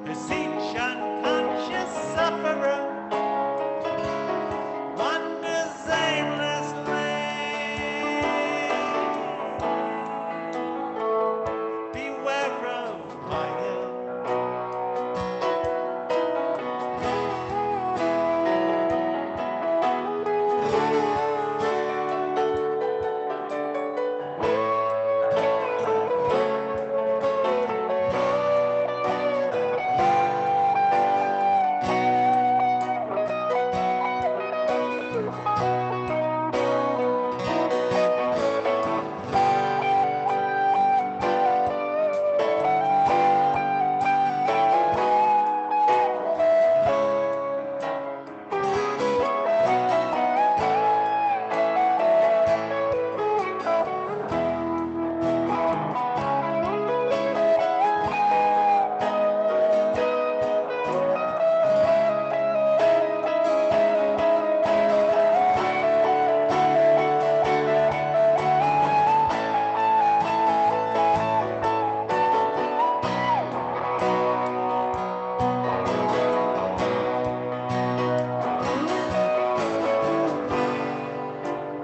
There's each unconscious sufferer wanders aimlessly. Beware of fire.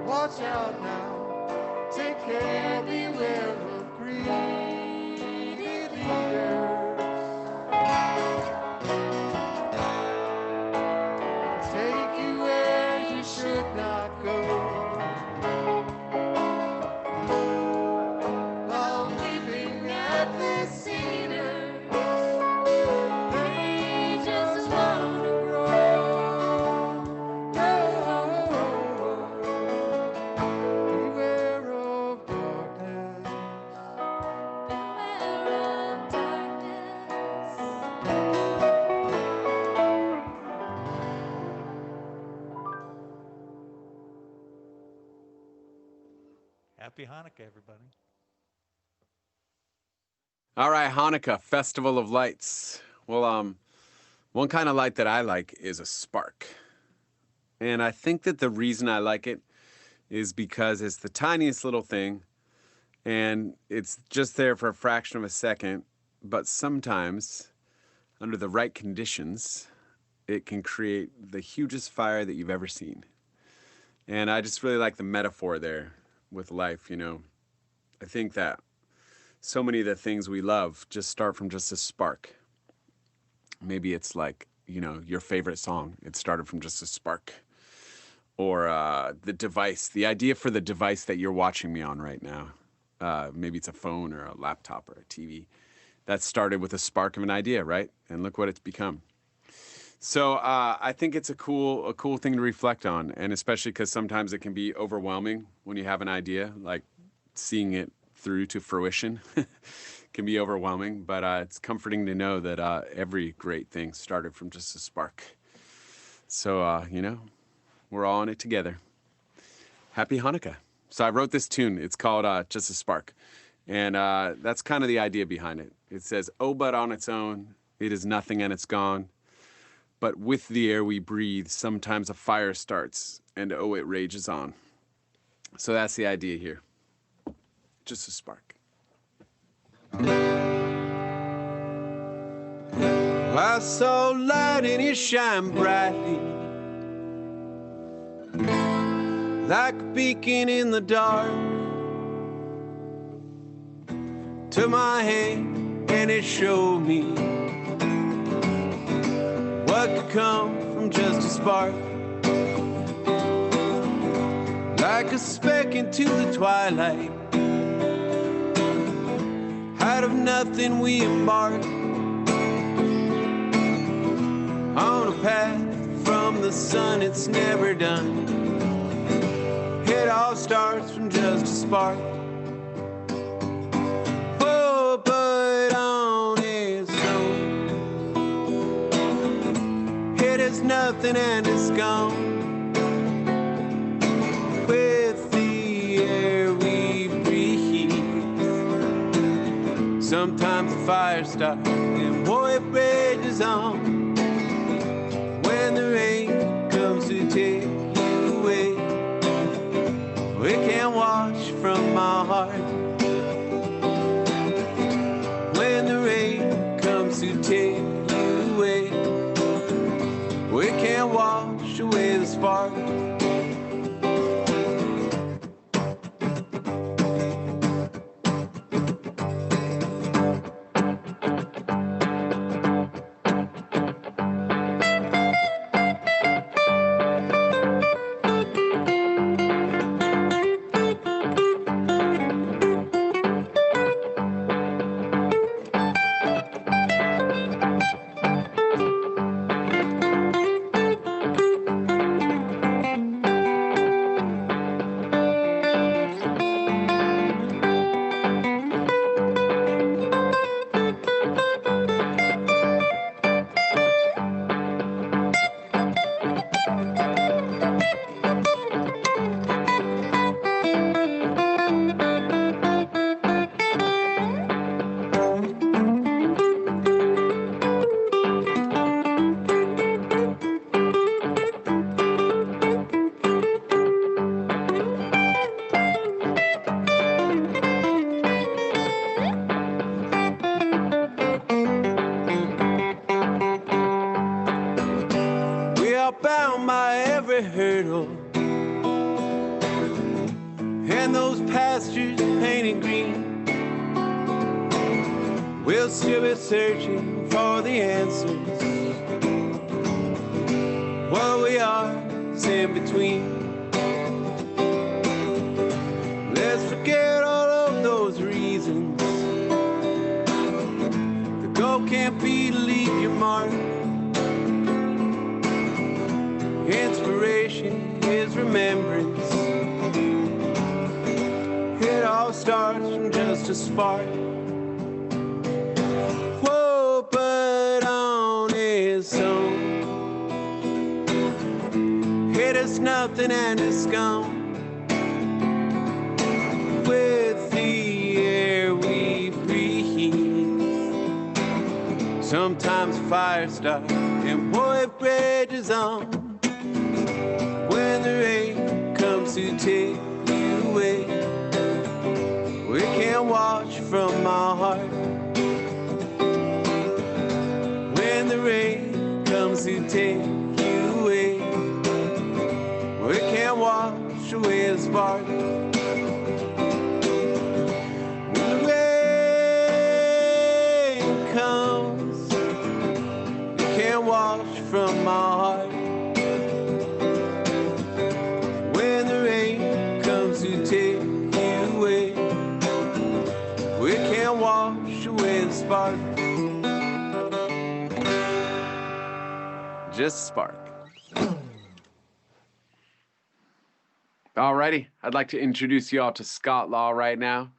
Watch out now, take care, beware of greedy leaders. Take you where you should not go. While weeping at the cedars, they just want to grow. Beware of darkness. Happy Hanukkah, everybody. All right, Hanukkah, Festival of Lights. Well, one kind of light that I like is a spark. And I think that the reason I like it is because it's the tiniest little thing and it's just there for a fraction of a second, but sometimes under the right conditions, it can create the hugest fire that you've ever seen. And I just really like the metaphor there with life, you know. I think that so many of the things we love just start from just a spark. Maybe it's like, you know, your favorite song. It started from just a spark. Or the device, the idea for the device that you're watching me on right now. Maybe it's a phone or a laptop or a TV. That started with a spark of an idea, right? And look what it's become. So I think it's a cool thing to reflect on, and especially because sometimes it can be overwhelming when you have an idea, like seeing it through to fruition can be overwhelming, but it's comforting to know that every great thing started from just a spark. So, you know, we're all in it together. Happy Hanukkah. So I wrote this tune. It's called Just a Spark. And that's kind of the idea behind it. It says, oh, but on its own, it is nothing and it's gone. But with the air we breathe, sometimes a fire starts, and oh, it rages on. So that's the idea here. Just a spark. I saw light and it shine brightly, like a beacon in the dark. Took my hand and it showed me what could come from just a spark. Like a speck into the twilight, out of nothing we embark on a path from the sun. It's never done. It all starts from just a spark. Oh, but on its own, it is nothing and it's gone. With the air we breathe, sometimes fire starts and boy it rages on. When the rain comes to take you away, it can't wash from my heart. When the rain comes to take you away, it can't wash away the spark. Bound by every hurdle, and those pastures painted green. We'll still be searching for the answers. What we are is in between. Let's forget all of those reasons. The goal can't be to leave your mark. Inspiration is remembrance. It all starts from just a spark. Whoa, but on its own, it is nothing and it's gone. With the air we breathe, sometimes fire starts and boy it rages on. When the rain comes to take you away, we can't watch from my heart. When the rain comes to take you away, we can't wash away the spark. When the rain comes, you can't wash from my heart. Take you away, we can't wash away the spark. Just spark. Alrighty, I'd like to introduce you all to Scott Law right now.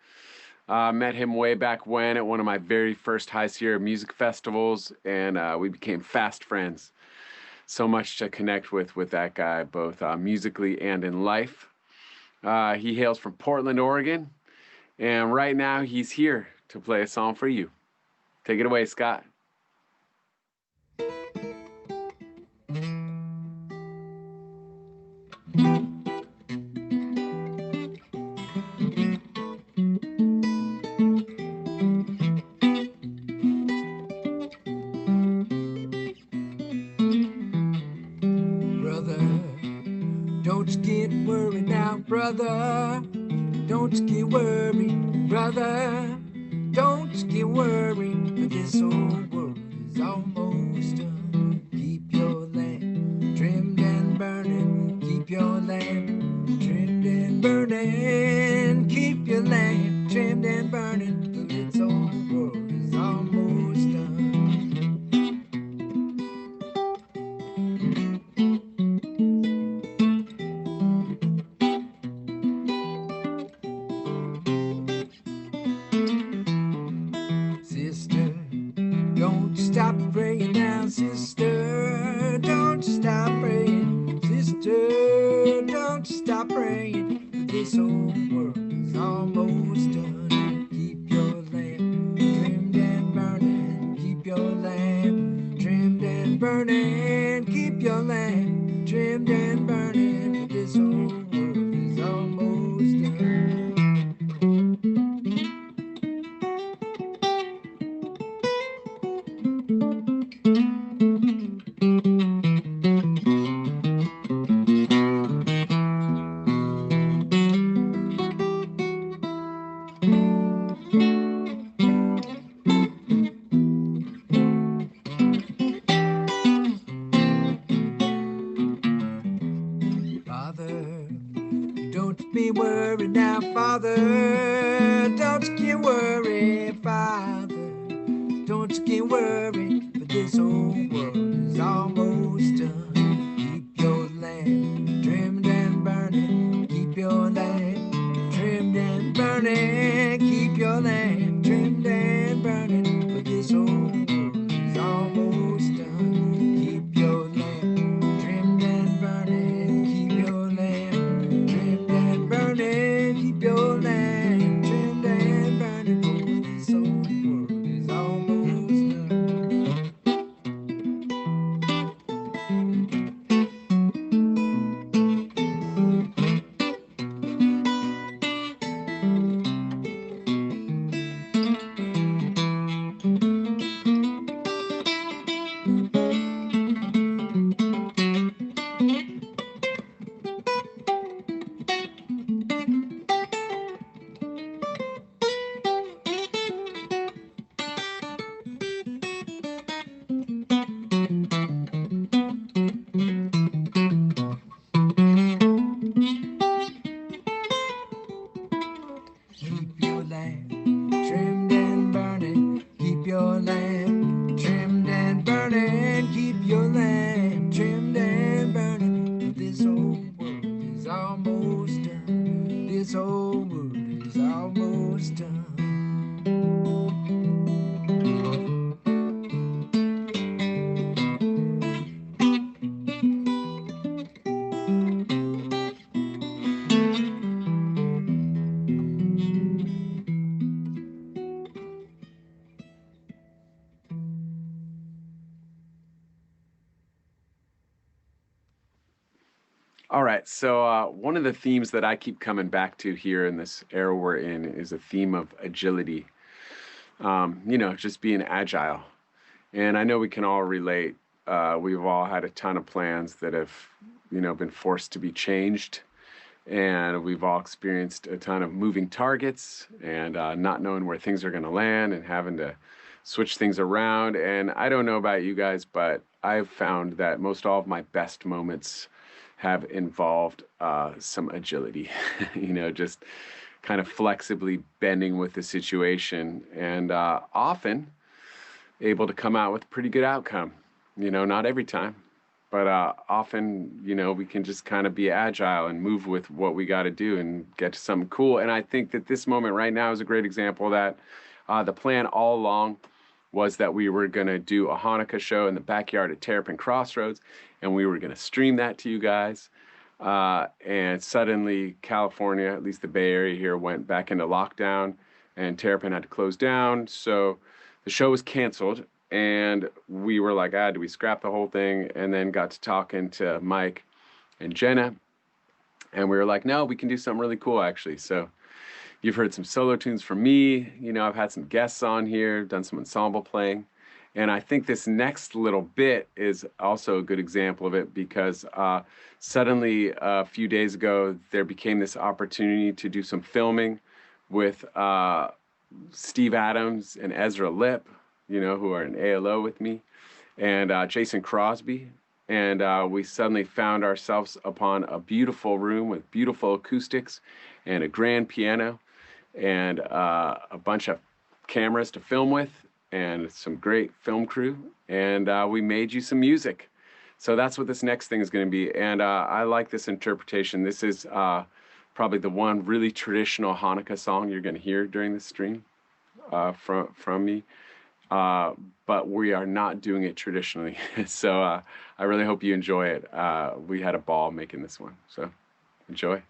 Met him way back when at one of my very first High Sierra music festivals, and we became fast friends. So much to connect with that guy, both musically and in life. He hails from Portland, Oregon, and right now he's here to play a song for you. Take it away, Scott. Don't get worried now, brother. Don't get worried, brother. Don't get worried, but this old world is almost done. Keep your lamp trimmed and burning. Keep your lamp trimmed and burning. Keep your lamp trimmed and burning. But this old world is almost done. Stop praying now, sister. Don't stop praying, sister. Don't stop praying. This old world is almost done. Keep your lamp trimmed and burning. burning, keep your lamp trimmed and burning, for this whole world is almost done. Father, don't be worried now, Father. Don't get worried, Father. Don't get worried, for this whole world is almost done. Keep your lamp trimmed and burning. Keep your lamp trimmed and burning. Keep your lamp trimmed and burning, for this whole world is almost done. Keep your lamp trimmed and burning. Keep your lamp trimmed and burning. Keep your lamp trimmed and burning, for this whole world is almost done. Keep your lamp trimmed and burning. Keep your lamp trimmed and burning. Keep your lamp trimmed and burning. This whole world is almost done. This whole world is almost done. All right, so one of the themes that I keep coming back to here in this era we're in is a theme of agility. Just being agile. And I know we can all relate. We've all had a ton of plans that have, been forced to be changed. And we've all experienced a ton of moving targets and not knowing where things are going to land and having to switch things around. And I don't know about you guys, but I've found that most all of my best moments have involved some agility, just kind of flexibly bending with the situation and often able to come out with a pretty good outcome. Not every time, but often, we can just kind of be agile and move with what we got to do and get to something cool. And I think that this moment right now is a great example that the plan all along was that we were going to do a Hanukkah show in the backyard at Terrapin Crossroads, and we were going to stream that to you guys. And suddenly California, at least the Bay Area here, went back into lockdown and Terrapin had to close down. So the show was canceled and we were like, do we scrap the whole thing? And then got to talking to Mike and Jenna. And we were like, no, we can do something really cool actually. So you've heard some solo tunes from me. I've had some guests on here, done some ensemble playing. And I think this next little bit is also a good example of it because suddenly a few days ago, there became this opportunity to do some filming with Steve Adams and Ezra Lipp, who are in ALO with me, and Jason Crosby. And we suddenly found ourselves upon a beautiful room with beautiful acoustics and a grand piano and a bunch of cameras to film with and some great film crew. And we made you some music. So that's what this next thing is going to be. And I like this interpretation. This is probably the one really traditional Hanukkah song you're going to hear during the stream from me. But we are not doing it traditionally. So I really hope you enjoy it. We had a ball making this one. So enjoy.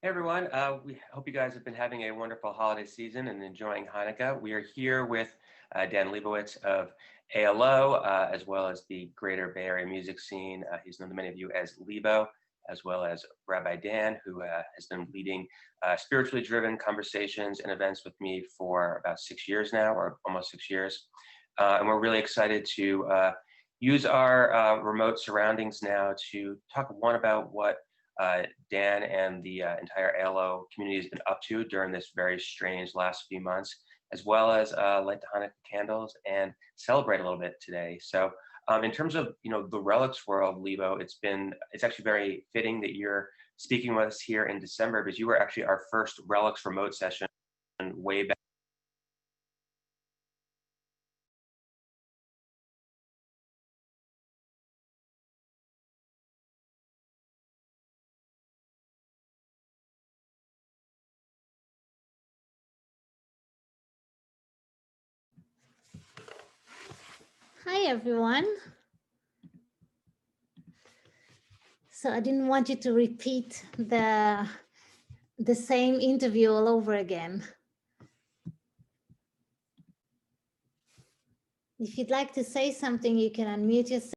Hey everyone, we hope you guys have been having a wonderful holiday season and enjoying Hanukkah. We are here with Dan Leibowitz of ALO, as well as the greater Bay Area music scene. He's known to many of you as Lebo, as well as Rabbi Dan, who has been leading spiritually driven conversations and events with me for about 6 years now, or almost 6 years. And we're really excited to use our remote surroundings now to talk about what Dan and the entire ALO community has been up to during this very strange last few months, as well as light the Hanukkah candles and celebrate a little bit today. So in terms of the relics world, Lebo, it's actually very fitting that you're speaking with us here in December, because you were actually our first relics remote session way back. Hi, everyone. So I didn't want you to repeat the same interview all over again. If you'd like to say something, you can unmute yourself.